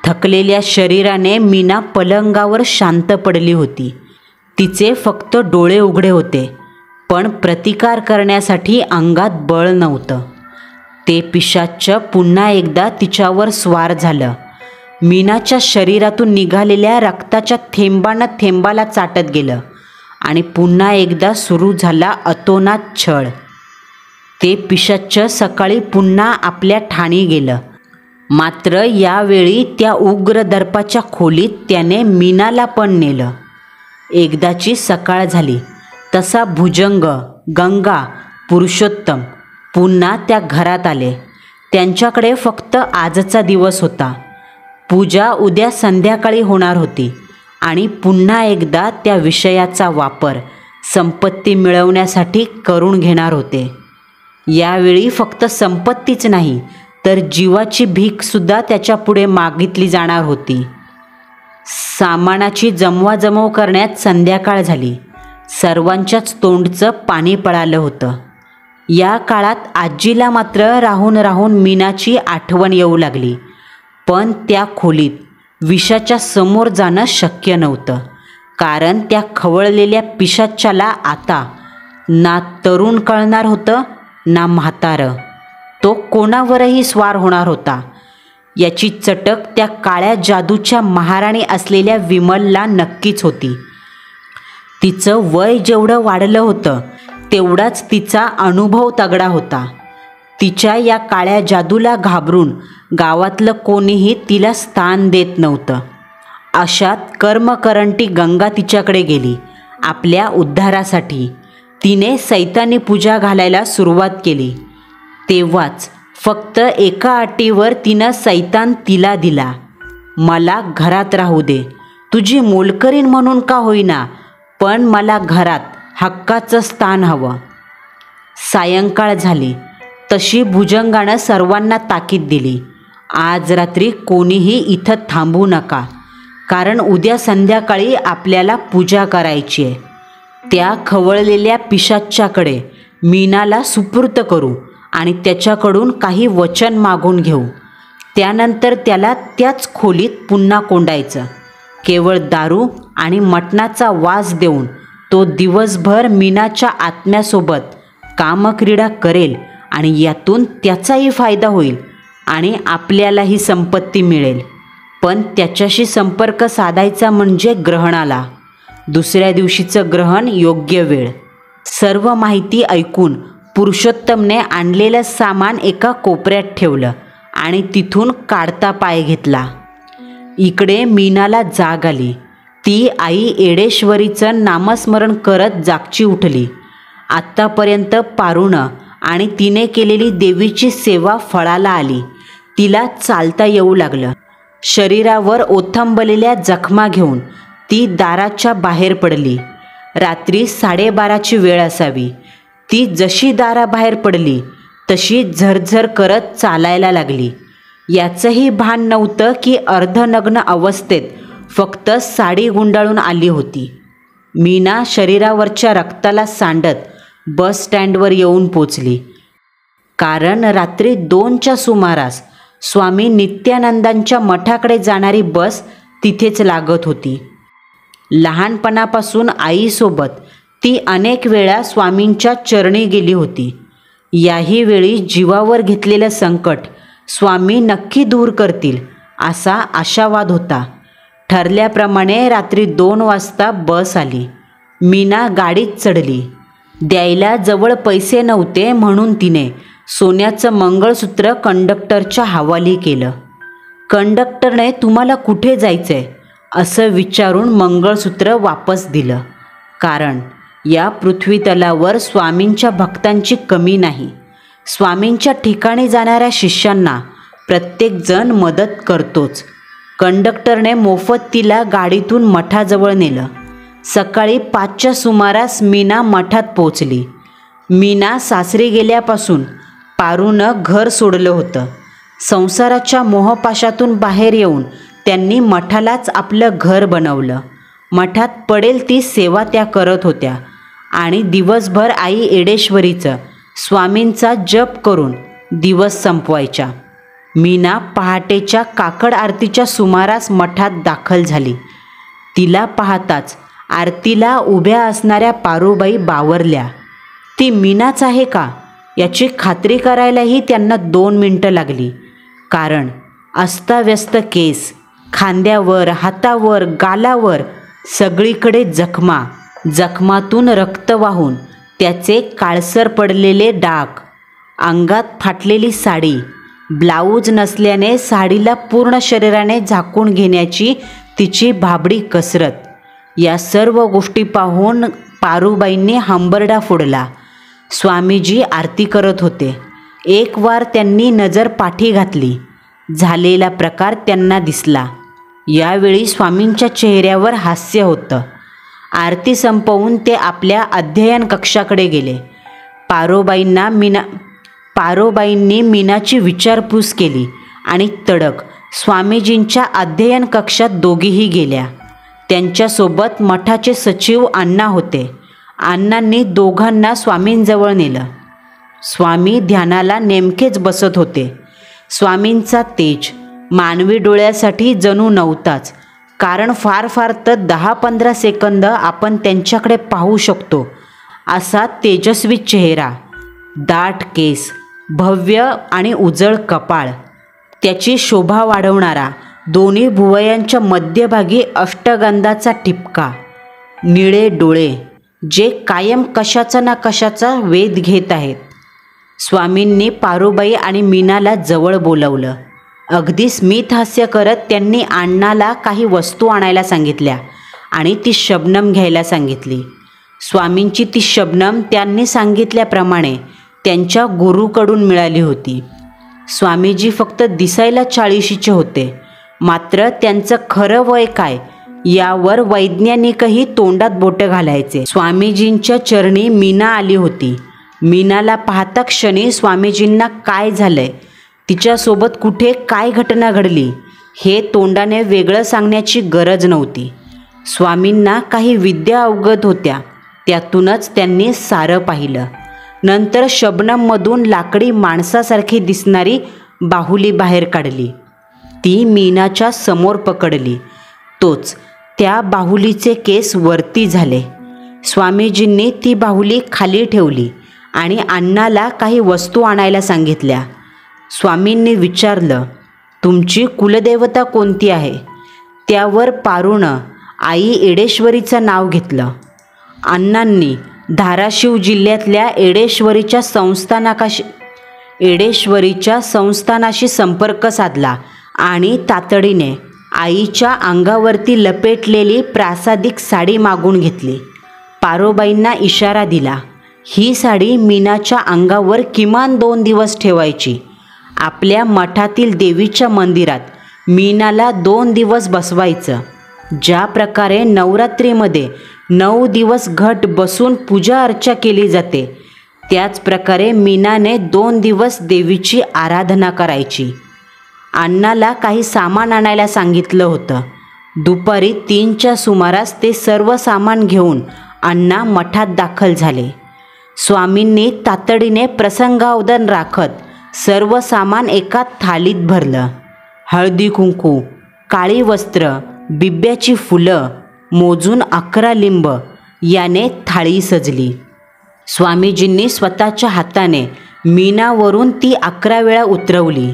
[SPEAKER 1] थकलेल्या शरीराने मीना पलंगावर शांत पडली होती. तिचे फक्त डोळे उघडे होते, पण प्रतिकार करण्यासाठी अंगात बळ नव्हतं. ते पिशाच्च पुन्हा एकदा तिच्यावर स्वार झालं. मीनाच्या शरीरातून निघालेल्या रक्ताच्या थेंबानं थेंबाला चाटत गेलं आणि पुन्हा एकदा सुरू झाला अतोनात छळ. ते पिशाच्च सकाळी पुन्हा आपल्या ठाणी गेलं, मात्र यावेळी त्या उग्र दर्पाच्या खोलीत त्याने मीनाला पण नेलं. एकदाची सकाळ झाली तसा भुजंग, गंगा, पुरुषोत्तम पुन्हा त्या घरात आले. त्यांच्याकडे फक्त आजचा दिवस होता. पूजा उद्या संध्याकाळी होणार होती आणि पुन्हा एकदा त्या विषयाचा वापर संपत्ती मिळवण्यासाठी करून घेणार होते. यावेळी फक्त संपत्तीच नाही तर जीवाची भीकसुद्धा त्याच्यापुढे मागितली जाणार होती. सामानाची जमवाजमव करण्यात संध्याकाळ झाली. सर्वांच्याच तोंडचं पाणी पळालं होतं. या काळात आजीला मात्र राहून राहून मीनाची आठवण येऊ लागली. पण त्या खोलीत विषाच्या समोर जाणं शक्य नव्हतं. कारण त्या खवळलेल्या पिशाच्याला आता ना तरुण कळणार होतं ना म्हातारं. तो कोणावरही स्वार होणार होता. याची चटक त्या काळ्या जादूच्या महाराणी असलेल्या विमलला नक्कीच होती. तिचं वय जेवढं वाढलं होतं तेवढाच तिचा अनुभव तगडा होता. तिच्या या काळ्या जादूला घाबरून गावातलं कोणीही तिला स्थान देत नव्हतं. अशात कर्मकरंटी गंगा तिच्याकडे गेली आपल्या उद्धारासाठी. तिने सैतानी पूजा घालायला सुरुवात केली. तेव्हाच फक्त एका अटीवर तिनं सैतान तिला दिला, मला घरात राहू दे. तुझी मोलकरीण म्हणून का होईना, पण मला घरात हक्काचं स्थान हवं. सायंकाळ झाली तशी भुजंगानं सर्वांना ताकीद दिली, आज रात्री कोणीही इथं थांबू नका, कारण उद्या संध्याकाळी आपल्याला पूजा करायची आहे. त्या खवळलेल्या पिशाच्याकडे मीनाला सुपूर्त करू आणि त्याच्याकडून काही वचन मागून घेऊ. त्यानंतर त्याला त्याच खोलीत पुन्हा कोंडायचं. केवळ दारू आणि मटणाचा वास देऊन तो दिवसभर मीनाच्या आत्म्यासोबत कामक्रीडा करेल आणि यातून त्याचाही फायदा होईल आणि आपल्यालाही संपत्ती मिळेल. पण त्याच्याशी संपर्क साधायचा म्हणजे ग्रहणाला. दुसऱ्या दिवशीचं ग्रहण योग्य वेळ. सर्व माहिती ऐकून पुरुषोत्तमने आणलेलं सामान एका कोपऱ्यात ठेवलं आणि तिथून काढता पाय घेतला. इकडे मीनाला जाग आली. ती आई येडेश्वरीचं नामस्मरण करत जागची उठली. आत्तापर्यंत पारुणं आणि तिने केलेली देवीची सेवा फळाला आली. तिला चालता येऊ लागलं. शरीरावर ओथंबलेल्या जखमा घेऊन ती दाराच्या बाहेर पडली. रात्री 12:30ची वेळ असावी. ती जशी दाराबाहेर पडली तशी झरझर करत चालायला लागली. याचंही भान नव्हतं की अर्धनग्न अवस्थेत फक्त साडी गुंडाळून आली होती. मीना शरीरावरच्या रक्ताला सांडत बस स्टँडवर येऊन पोचली. कारण रात्री 2च्या सुमारास स्वामी नित्यानंदांच्या मठाकडे जाणारी बस तिथेच लागत होती. लहानपणापासून आईसोबत ती अनेक वेळा स्वामींच्या चरणी गेली होती. याही वेळी जीवावर घेतलेलं संकट स्वामी नक्की दूर करतील असा आशावाद होता. ठरल्याप्रमाणे रात्री 2 वाजता बस आली. मीना गाडीत चढली. द्यायला जवळ पैसे नव्हते म्हणून तिने सोन्याचं मंगळसूत्र कंडक्टरच्या हवाली केलं. कंडक्टरने तुम्हाला कुठे जायचंय असं विचारून मंगळसूत्र वापस दिलं. कारण या पृथ्वीतलावर स्वामींच्या भक्तांची कमी नाही. स्वामींच्या ठिकाणी जाणाऱ्या शिष्यांना प्रत्येकजण मदत करतोच. कंडक्टरने मोफत तिला गाडीतून मठाजवळ नेलं. सकाळी 5च्या सुमारास मीना मठात पोचली. मीना सासरी गेल्यापासून पारूनं घर सोडलं होतं. संसाराच्या मोहपाशातून बाहेर येऊन त्यांनी मठालाच आपलं घर बनवलं. मठात पडेल ती सेवा त्या करत होत्या आणि दिवसभर आई येडेश्वरीचं स्वामींचा जप करून दिवस संपवायच्या. मीना पहाटेच्या काकड आरतीच्या सुमारास मठात दाखल झाली. तिला पाहताच आरतीला उभ्या असणाऱ्या पारूबाई बावरल्या. ती मीनाच आहे का याची खात्री करायलाही त्यांना 2 मिनिटं लागली. कारण अस्ताव्यस्त केस, खांद्यावर, हातावर, गालावर सगळीकडे जखमा, जखमातून रक्त वाहून त्याचे काळसर पडलेले डाग, अंगात फाटलेली साडी, ब्लाऊज नसल्याने साडीला पूर्ण शरीराने झाकून घेण्याची तिची भाबडी कसरत. या सर्व गोष्टी पाहून पारूबाईंनी हंबरडा फोडला. स्वामीजी आरती करत होते. एक वार त्यांनी नजर पाठी घातली. झालेला प्रकार त्यांना दिसला. यावेळी स्वामींच्या चेहऱ्यावर हास्य होतं. आरती संपवून ते आपल्या अध्ययन कक्षाकडे गेले. पारोबाईंनी मीनाची विचारपूस केली आणि तडक स्वामीजींच्या अध्ययन कक्षात दोघीही गेल्या. त्यांच्यासोबत मठाचे सचिव अण्णा होते. अण्णांनी दोघांना स्वामींजवळ नेलं. स्वामी ध्यानाला नेमकेच बसत होते. स्वामींचा तेज मानवी डोळ्यासाठी जणू नव्हताच, कारण फार फार तर 10-15 सेकंद आपण त्यांच्याकडे पाहू शकतो. असा तेजस्वी चेहरा, दाट केस, भव्य आणि उजळ कपाळ, त्याची शोभा वाढवणारा दोन्ही भुवयांच्या मध्यभागी अष्टगंधाचा ठिपका, निळे डोळे जे कायम कशाचा ना कशाचा वेध घेत आहेत. स्वामींनी पारूबाई आणि मीनाला जवळ बोलवलं. अगदी स्मित हास्य करत त्यांनी अण्णाला काही वस्तू आणायला सांगितल्या आणि ती शबनम घ्यायला सांगितली. स्वामींची ती शबनम त्यांनी सांगितल्याप्रमाणे त्यांच्या गुरूकडून मिळाली होती. स्वामीजी फक्त दिसायला 40शीचे होते, मात्र त्यांचं खरं वय काय यावर वैज्ञानिकही तोंडात बोटं घालायचे. स्वामीजींच्या चरणी मीना आली होती. मीनाला पाहता क्षणी स्वामीजींना काय झालंय, तिच्यासोबत कुठे काय घटना घडली हे तोंडाने वेगळं सांगण्याची गरज नव्हती. स्वामींना काही विद्या अवगत होत्या, त्यातूनच त्यांनी सारं पाहिलं. नंतर शबनममधून लाकडी माणसासारखी दिसणारी बाहुली बाहेर काढली. ती मीनाच्या समोर पकडली. तोच त्या बाहुलीचे केस वरती झाले. स्वामीजींनी ती बाहुली खाली ठेवली आणि अण्णाला काही वस्तू आणायला सांगितल्या. स्वामींनी विचारलं, तुमची कुलदेवता कोणती आहे? त्यावर पारूनं आई एडेश्वरीचं नाव घेतलं. अण्णांनी धाराशिव जिल्ह्यातल्या एडेश्वरीच्या संस्थानाशी संपर्क साधला आणि तातडीने आईच्या अंगावरती लपेटलेली प्रासादिक साडी मागून घेतली. पारोबाईंना इशारा दिला, ही साडी मीनाच्या अंगावर किमान 2 दिवस ठेवायची. आपल्या मठातील देवीच्या मंदिरात मीनाला 2 दिवस बसवायचं. ज्या प्रकारे नवरात्रीमध्ये 9 दिवस घट बसून पूजा अर्चा केली जाते, त्याच प्रकारे मीनाने 2 दिवस देवीची आराधना करायची. अण्णाला काही सामान आणायला सांगितलं होतं. दुपारी 3च्या सुमारास ते सर्व सामान घेऊन अण्णा मठात दाखल झाले. स्वामींनी तातडीने प्रसंगावधान राखत सर्व सामान एका थालीत भरलं. हळदी कुंकू, काळी वस्त्र, बिब्याची फुलं, मोजून 11 लिंब याने थाळी सजली. स्वामीजींनी स्वतःच्या हाताने मीनावरून ती 11 वेळा उतरवली.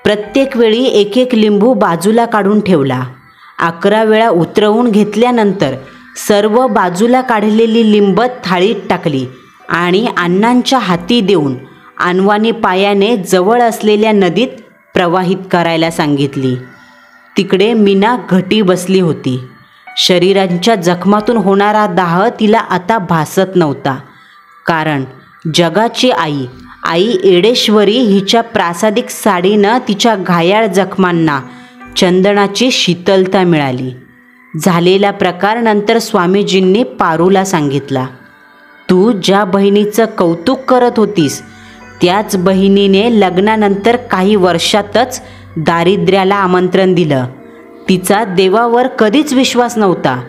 [SPEAKER 1] प्रत्येक वेळी एक लिंबू बाजूला काढून ठेवला. 11 वेळा उतरवून घेतल्यानंतर सर्व बाजूला काढलेली लिंब थाळीत टाकली आणि अण्णांच्या हाती देऊन अनवाणी पायाने जवळ असलेल्या नदीत प्रवाहित करायला सांगितली. तिकडे मीना घटी बसली होती. शरीरांच्या जखमातून होणारा दाह तिला आता भासत नव्हता, कारण जगाची आई एडेश्वरी हिच्या प्रासादिक साडीनं तिच्या घायाळ जखमांना चंदनाची शीतलता मिळाली. झालेला प्रकार नंतर स्वामीजींनी पारूला सांगितला. तू ज्या बहिणीचं कौतुक करत होतीस, त्याच बहिणीने लग्नानंतर काही वर्षातच दारिद्र्याला आमंत्रण दिलं. तिचा देवावर कधीच विश्वास नव्हता,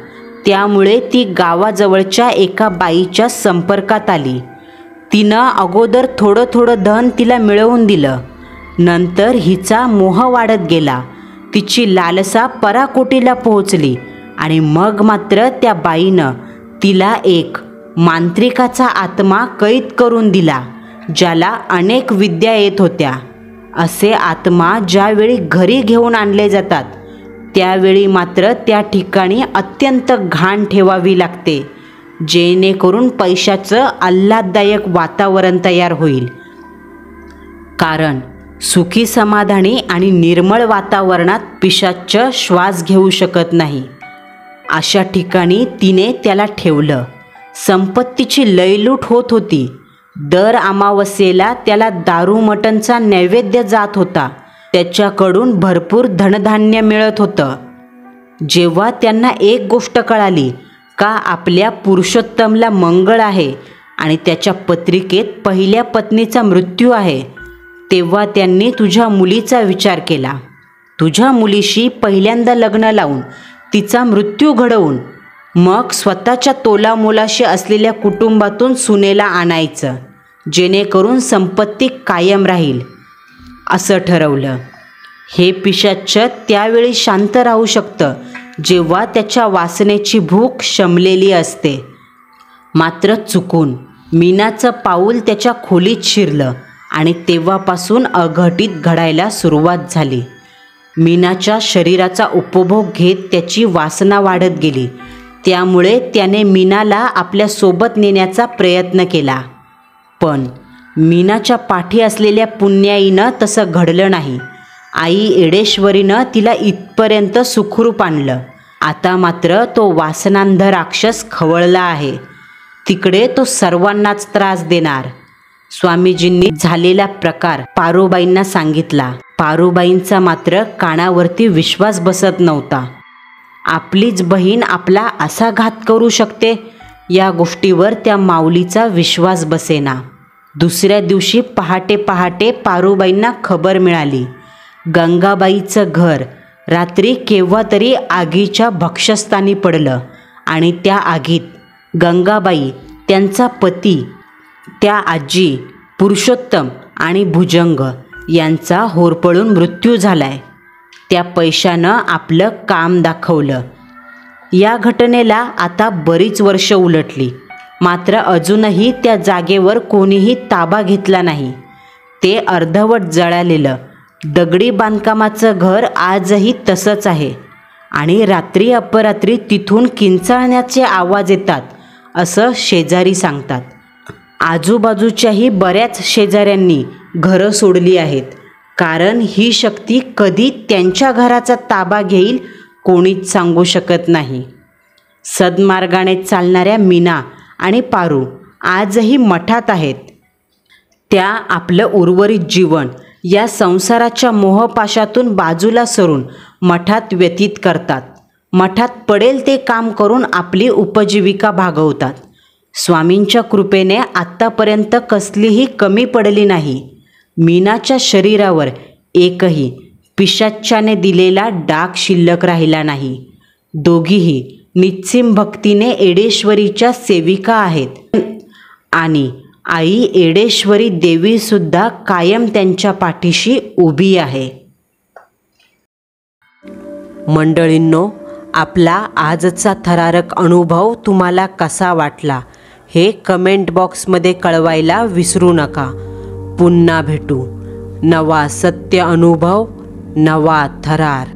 [SPEAKER 1] त्यामुळे ती गावाजवळच्या एका बाईच्या संपर्कात आली. तिनं अगोदर थोडं थोडं धन तिला मिळवून दिलं. नंतर हिचा मोह वाढत गेला. तिची लालसा पराकोटीला पोहोचली आणि मग मात्र त्या बाईनं तिला एक मांत्रिकाचा आत्मा कैद करून दिला, ज्याला अनेक विद्या येत होत्या. असे आत्मा ज्यावेळी घरी घेऊन आणले जातात, त्यावेळी मात्र त्या ठिकाणी अत्यंत घाण ठेवावी लागते, जेणेकरून पैशाचं आल्हाददायक वातावरण तयार होईल. कारण सुखी समाधानी आणि निर्मळ वातावरणात पिशाच्च श्वास घेऊ शकत नाही. अशा ठिकाणी तिने त्याला ठेवलं. संपत्तीची लयलूट होत होती. दर अमावस्येला त्याला दारू मटणचा नैवेद्य जात होता. त्याच्याकडून भरपूर धनधान्य मिळत होतं. जेव्हा त्यांना एक गोष्ट कळाली का आपल्या पुरुषोत्तमला मंगळ आहे आणि त्याच्या पत्रिकेत पहिल्या पत्नीचा मृत्यू आहे, तेव्हा त्यांनी तुझ्या मुलीचा विचार केला. तुझ्या मुलीशी पहिल्यांदा लग्न लावून तिचा मृत्यू घडवून मग स्वतःच्या तोलामोलाशी असलेल्या कुटुंबातून सुनेला आणायचं, जेणेकरून संपत्ती कायम राहील, असं ठरवलं. हे पिशाच्च त्यावेळी शांत राहू शकतं जेव्हा त्याच्या वासनेची भूक शमलेली असते. मात्र चुकून मीनाचं पाऊल त्याच्या खोलीत शिरलं आणि तेव्हापासून अघटित घडायला सुरुवात झाली. मीनाच्या शरीराचा उपभोग घेत त्याची वासना वाढत गेली. त्यामुळे त्याने मीनाला आपल्यासोबत नेण्याचा प्रयत्न केला. पण मीनाच्या पाठी असलेल्या पुण्याईनं तसं घडलं नाही. आई एडेश्वरीनं तिला इथपर्यंत सुखरूप आणलं. आता मात्र तो वासनांध राक्षस खवळला आहे. तिकडे तो सर्वांनाच त्रास देणार. स्वामीजींनी झालेला प्रकार पारोबाईंना सांगितला. पारोबाईंचा मात्र कानावरती विश्वास बसत नव्हता. आपलीच बहीण आपला असा घात करू शकते, या गोष्टीवर त्या माऊलीचा विश्वास बसेना. दुसऱ्या दिवशी पहाटे पहाटे पारोबाईंना खबर मिळाली. गंगाबाईचं घर रात्री केव्हा तरी आगीच्या भक्षस्थानी पडलं आणि त्या आगीत गंगाबाई, त्यांचा पती, त्या आजी, पुरुषोत्तम आणि भुजंग यांचा होरपळून मृत्यू झालाय. त्या पैशानं आपलं काम दाखवलं. या घटनेला आता बरीच वर्ष उलटली. मात्र अजूनही त्या जागेवर कोणीही ताबा घेतला नाही. ते अर्धवट जळालेलं दगडी बांधकामाचं घर आजही तसंच आहे आणि रात्री अपरात्री तिथून किंचाळण्याचे आवाज येतात असं शेजारी सांगतात. आजूबाजूच्याही बऱ्याच शेजाऱ्यांनी घरं सोडली आहेत. कारण ही शक्ती कधी त्यांच्या घराचा ताबा घेईल कोणीच सांगू शकत नाही. सद्मार्गाने चालणाऱ्या मीना आणि पारू आजही मठात आहेत. त्या आपलं उर्वरित जीवन या संसाराच्या मोहपाशातून बाजूला सरून मठात व्यतीत करतात. मठात पडेल ते काम करून आपली उपजीविका भागवतात. स्वामींच्या कृपेने आत्तापर्यंत कसलीही कमी पडली नाही. मीनाच्या शरीरावर एकही पिशाच्याने दिलेला डाग शिल्लक राहिला नाही. दोघीही निस्सीम भक्तीने एडेश्वरीच्या सेविका आहेत आणि आई एडेश्वरी देवीसुद्धा कायम त्यांच्या पाठीशी उभी आहे. मंडळींनो, आपला आजचा थरारक अनुभव तुम्हाला कसा वाटला हे कमेंट बॉक्समध्ये कळवायला विसरू नका. पुन्हा भेटू. नवा सत्य अनुभव, नवा थरार.